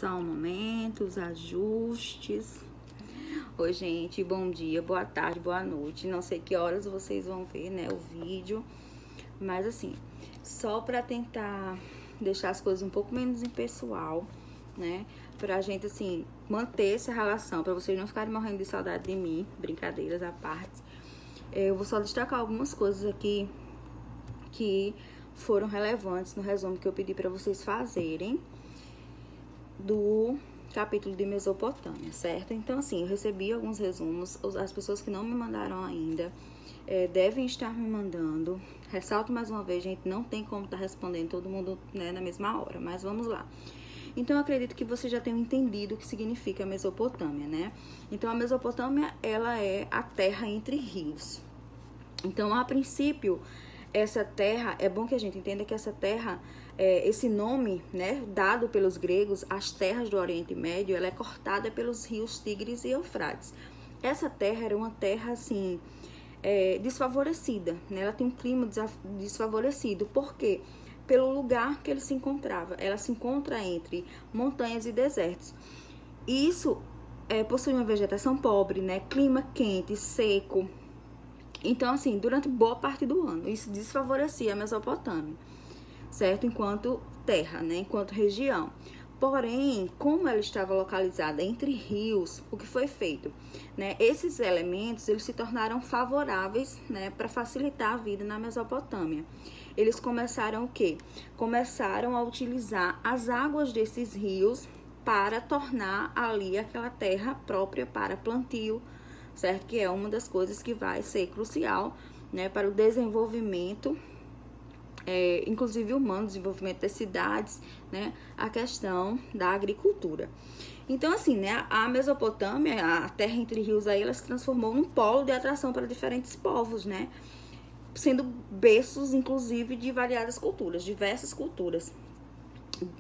Só um momento, os ajustes. Oi, gente, bom dia, boa tarde, boa noite. Não sei que horas vocês vão ver, né, o vídeo. Mas, assim, só pra tentar deixar as coisas um pouco menos impessoal, né? Pra gente, assim, manter essa relação, pra vocês não ficarem morrendo de saudade de mim, brincadeiras à parte. Eu vou só destacar algumas coisas aqui que foram relevantes no resumo que eu pedi pra vocês fazerem do capítulo de Mesopotâmia, certo? Então, assim, eu recebi alguns resumos, as pessoas que não me mandaram ainda devem estar me mandando. Ressalto mais uma vez, gente, não tem como estar respondendo todo mundo, né, na mesma hora, mas vamos lá. Então, eu acredito que vocês já tenham entendido o que significa a Mesopotâmia, né? Então, a Mesopotâmia, ela é a terra entre rios. Então, a princípio, essa terra, é bom que a gente entenda que essa terra, esse nome, né, dado pelos gregos, as terras do Oriente Médio, ela é cortada pelos rios Tigres e Eufrates. Essa terra era uma terra, assim, desfavorecida, né? Ela tem um clima desfavorecido. Por quê? Pelo lugar que ele se encontrava. Ela se encontra entre montanhas e desertos. E isso possui uma vegetação pobre, né? Clima quente, seco. Então, assim, durante boa parte do ano, isso desfavorecia a Mesopotâmia, certo? Enquanto terra, né? Enquanto região. Porém, como ela estava localizada entre rios, o que foi feito? Né? Esses elementos, eles se tornaram favoráveis, né, para facilitar a vida na Mesopotâmia. Eles começaram o quê? Começaram a utilizar as águas desses rios para tornar ali aquela terra própria para plantio, certo? Que é uma das coisas que vai ser crucial, né, para o desenvolvimento, inclusive humano, desenvolvimento das cidades, né, a questão da agricultura. Então, assim, né, a Mesopotâmia, a terra entre rios aí, ela se transformou num polo de atração para diferentes povos, né, sendo berços, inclusive, de variadas culturas, diversas culturas.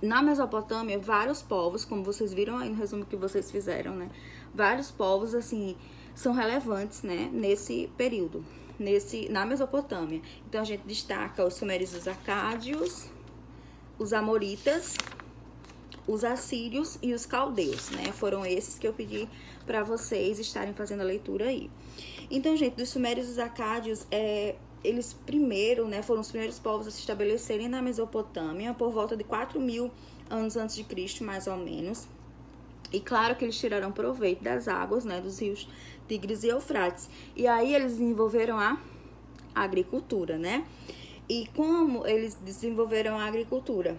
Na Mesopotâmia, vários povos, como vocês viram aí no resumo que vocês fizeram, né, vários povos, assim, são relevantes, né, nesse período, na Mesopotâmia. Então, a gente destaca os sumérios e os acádios, os amoritas, os assírios e os caldeus, né? Foram esses que eu pedi para vocês estarem fazendo a leitura aí. Então, gente, dos sumérios e os acádios, eles primeiro, né, foram os primeiros povos a se estabelecerem na Mesopotâmia por volta de 4.000 anos antes de Cristo, mais ou menos. E claro que eles tiraram proveito das águas, né, dos rios Tigres e Eufrates. E aí eles desenvolveram a agricultura, né? E como eles desenvolveram a agricultura?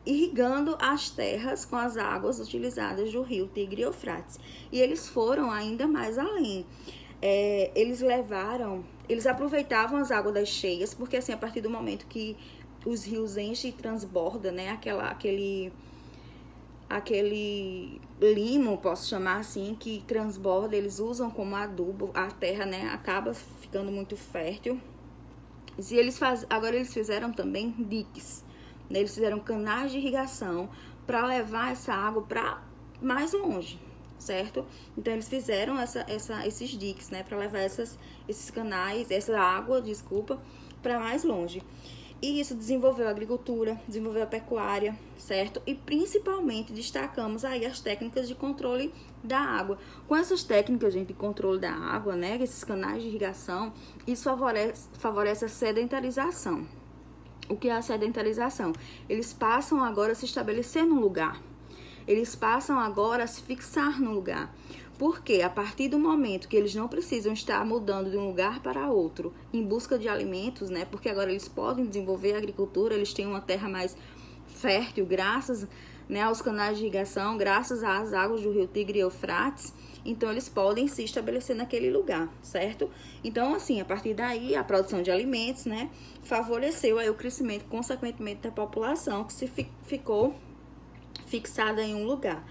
Irrigando as terras com as águas utilizadas do rio Tigre e Eufrates. E eles foram ainda mais além. Eles aproveitavam as águas das cheias, porque assim, a partir do momento que os rios enchem e transbordam, né, aquele limo, posso chamar assim, que transborda, eles usam como adubo, a terra, né, acaba ficando muito fértil. Agora eles fizeram também diques, né, eles fizeram canais de irrigação para levar essa água para mais longe, certo? Então eles fizeram esses diques, né, para levar esses canais, essa água, para mais longe. E isso desenvolveu a agricultura, desenvolveu a pecuária, certo? E principalmente destacamos aí as técnicas de controle da água. Com essas técnicas, gente, de controle da água, né, esses canais de irrigação, isso favorece a sedentarização. O que é a sedentarização? Eles passam agora a se estabelecer num lugar. Eles passam agora a se fixar no lugar. Porque a partir do momento que eles não precisam estar mudando de um lugar para outro em busca de alimentos, né? Porque agora eles podem desenvolver a agricultura, eles têm uma terra mais fértil graças, né, aos canais de irrigação, graças às águas do rio Tigre e Eufrates. Então eles podem se estabelecer naquele lugar, certo? Então, assim, a partir daí a produção de alimentos, né, favoreceu aí o crescimento, consequentemente, da população que ficou fixada em um lugar,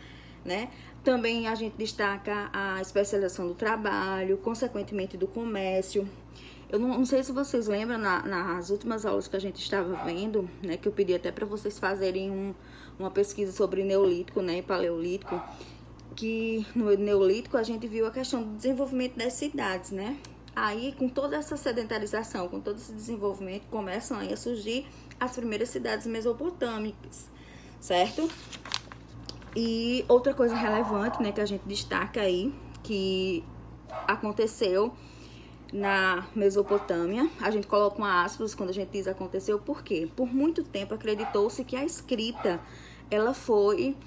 né? Também a gente destaca a especialização do trabalho, consequentemente do comércio. Eu não sei se vocês lembram, nas últimas aulas que a gente estava vendo, né, que eu pedi até para vocês fazerem uma pesquisa sobre Neolítico, né, e Paleolítico, que no Neolítico a gente viu a questão do desenvolvimento das cidades, né? Aí, com toda essa sedentarização, com todo esse desenvolvimento, começam aí a surgir as primeiras cidades mesopotâmicas, certo? E outra coisa relevante, né, que a gente destaca aí, que aconteceu na Mesopotâmia, a gente coloca uma aspas quando a gente diz aconteceu, por quê? Por muito tempo acreditou-se que a escrita, ela foi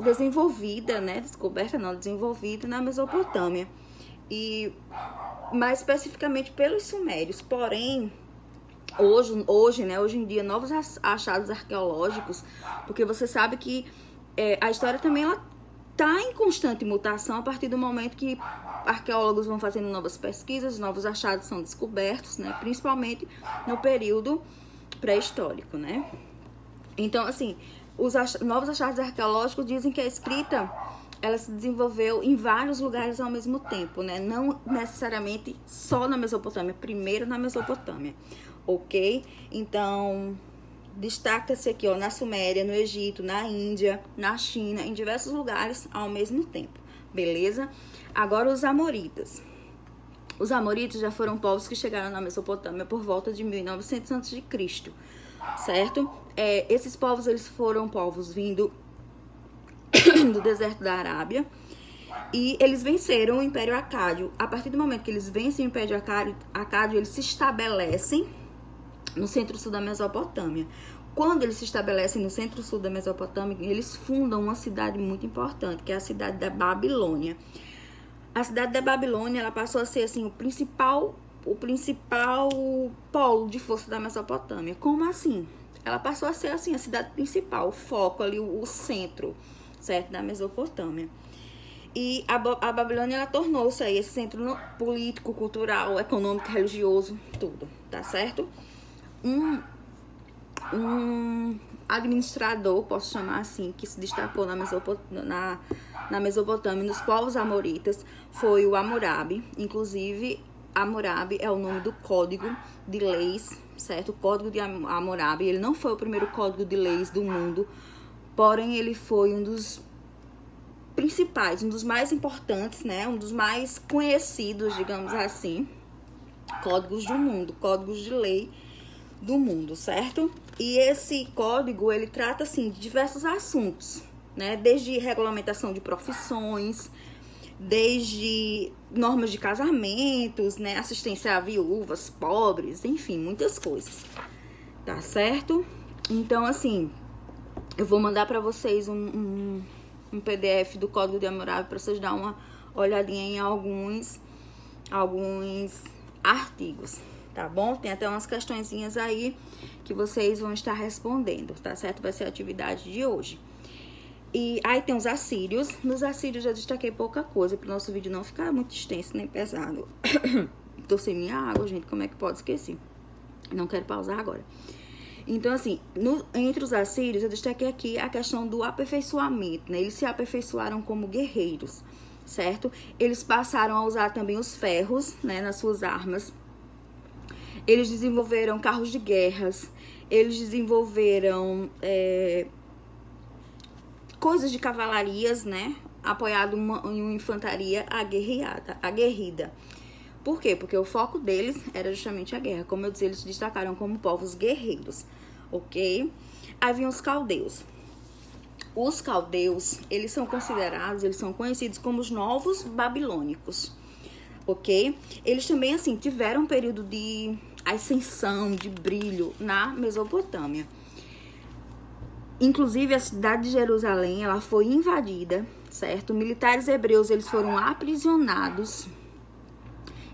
desenvolvida, né, desenvolvida na Mesopotâmia, e mais especificamente pelos sumérios. Porém, hoje em dia, novos achados arqueológicos, porque você sabe que a história também ela está em constante mutação a partir do momento que arqueólogos vão fazendo novas pesquisas, novos achados são descobertos, né? Principalmente no período pré-histórico, né? Então, assim, os novos achados arqueológicos dizem que a escrita ela se desenvolveu em vários lugares ao mesmo tempo, né? Não necessariamente só na Mesopotâmia, primeiro na Mesopotâmia, ok? Então, destaca-se aqui, ó, na Suméria, no Egito, na Índia, na China, em diversos lugares ao mesmo tempo, beleza? Agora os amoritas. Os amoritas já foram povos que chegaram na Mesopotâmia por volta de 1900 a.C., certo? Esses povos, eles foram povos vindo do deserto da Arábia, e eles venceram o Império Acádio. A partir do momento que eles vencem o Império Acádio, eles se estabelecem no centro-sul da Mesopotâmia. Quando eles se estabelecem no centro-sul da Mesopotâmia, eles fundam uma cidade muito importante, que é a cidade da Babilônia. A cidade da Babilônia, ela passou a ser assim, o principal polo de força da Mesopotâmia. Como assim? Ela passou a ser assim, a cidade principal, o foco ali, o centro, certo, da Mesopotâmia. E a Babilônia, ela tornou-se aí esse centro político, cultural, econômico, religioso, tudo, tá certo? Um administrador, posso chamar assim, que se destacou na Mesopotâmia, nos povos amoritas, foi o Hammurabi. Inclusive, Hammurabi é o nome do código de leis, certo? O código de Hammurabi, ele não foi o primeiro código de leis do mundo, porém ele foi um dos principais, um dos mais importantes, né? Um dos mais conhecidos, digamos assim, códigos do mundo, códigos de lei do mundo, certo? E esse código, ele trata, assim, de diversos assuntos, né? Desde regulamentação de profissões, desde normas de casamentos, né? Assistência a viúvas, pobres, enfim, muitas coisas, tá certo? Então, assim, eu vou mandar para vocês um PDF do Código de Hammurabi para vocês dar uma olhadinha em alguns artigos, tá bom? Tem até umas questõezinhas aí que vocês vão estar respondendo, tá certo? Vai ser a atividade de hoje. E aí tem os assírios. Nos assírios eu destaquei pouca coisa, para o nosso vídeo não ficar muito extenso nem pesado. Tô sem minha água, gente, como é que pode esquecer? Não quero pausar agora. Então, assim, entre os assírios, eu destaquei aqui a questão do aperfeiçoamento, né? Eles se aperfeiçoaram como guerreiros, certo? Eles passaram a usar também os ferros, né, nas suas armas. Eles desenvolveram carros de guerras, eles desenvolveram coisas de cavalarias, né? Apoiado em uma infantaria aguerrida. Por quê? Porque o foco deles era justamente a guerra. Como eu disse, eles se destacaram como povos guerreiros, ok? Aí vinham os caldeus. Os caldeus, eles são conhecidos como os novos babilônicos, ok? Eles também, assim, tiveram um período de ascensão, de brilho na Mesopotâmia. Inclusive, a cidade de Jerusalém, ela foi invadida, certo? Militares hebreus, eles foram aprisionados.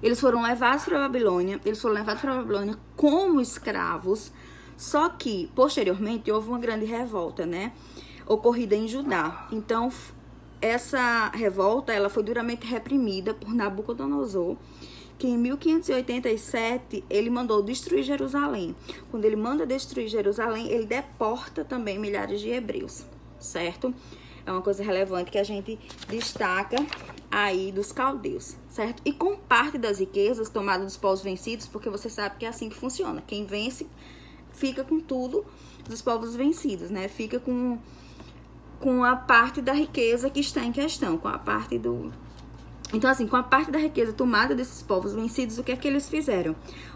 Eles foram levados para a Babilônia. Como escravos. Só que, posteriormente, houve uma grande revolta, né? Ocorrida em Judá. Então, essa revolta, ela foi duramente reprimida por Nabucodonosor, que em 1587, ele mandou destruir Jerusalém. Quando ele manda destruir Jerusalém, ele deporta também milhares de hebreus, certo? É uma coisa relevante que a gente destaca aí dos caldeus, certo? E com parte das riquezas tomadas dos povos vencidos, porque você sabe que é assim que funciona. Quem vence fica com tudo dos povos vencidos, né? Fica com a parte da riqueza que está em questão, com a parte do... Então, assim, com a parte da riqueza tomada desses povos vencidos, o que é que eles fizeram?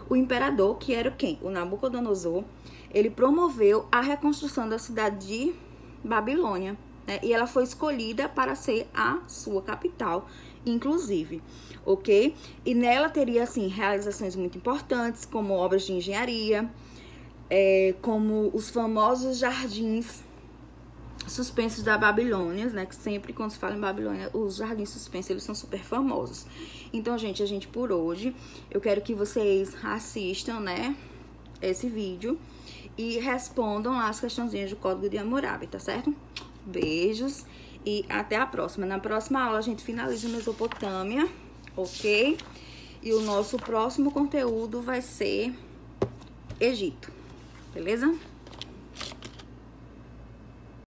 O imperador, que era quem? O Nabucodonosor, ele promoveu a reconstrução da cidade de Babilônia, né? E ela foi escolhida para ser a sua capital, inclusive, ok? E nela teria, assim, realizações muito importantes, como obras de engenharia, como os famosos jardins suspensos da Babilônia, né? Que sempre quando se fala em Babilônia, os jardins suspensos, eles são super famosos. Então, gente, por hoje, eu quero que vocês assistam, né, esse vídeo e respondam lá as questãozinhas do Código de Hammurabi, tá certo? Beijos e até a próxima. Na próxima aula a gente finaliza Mesopotâmia, ok? E o nosso próximo conteúdo vai ser Egito, beleza?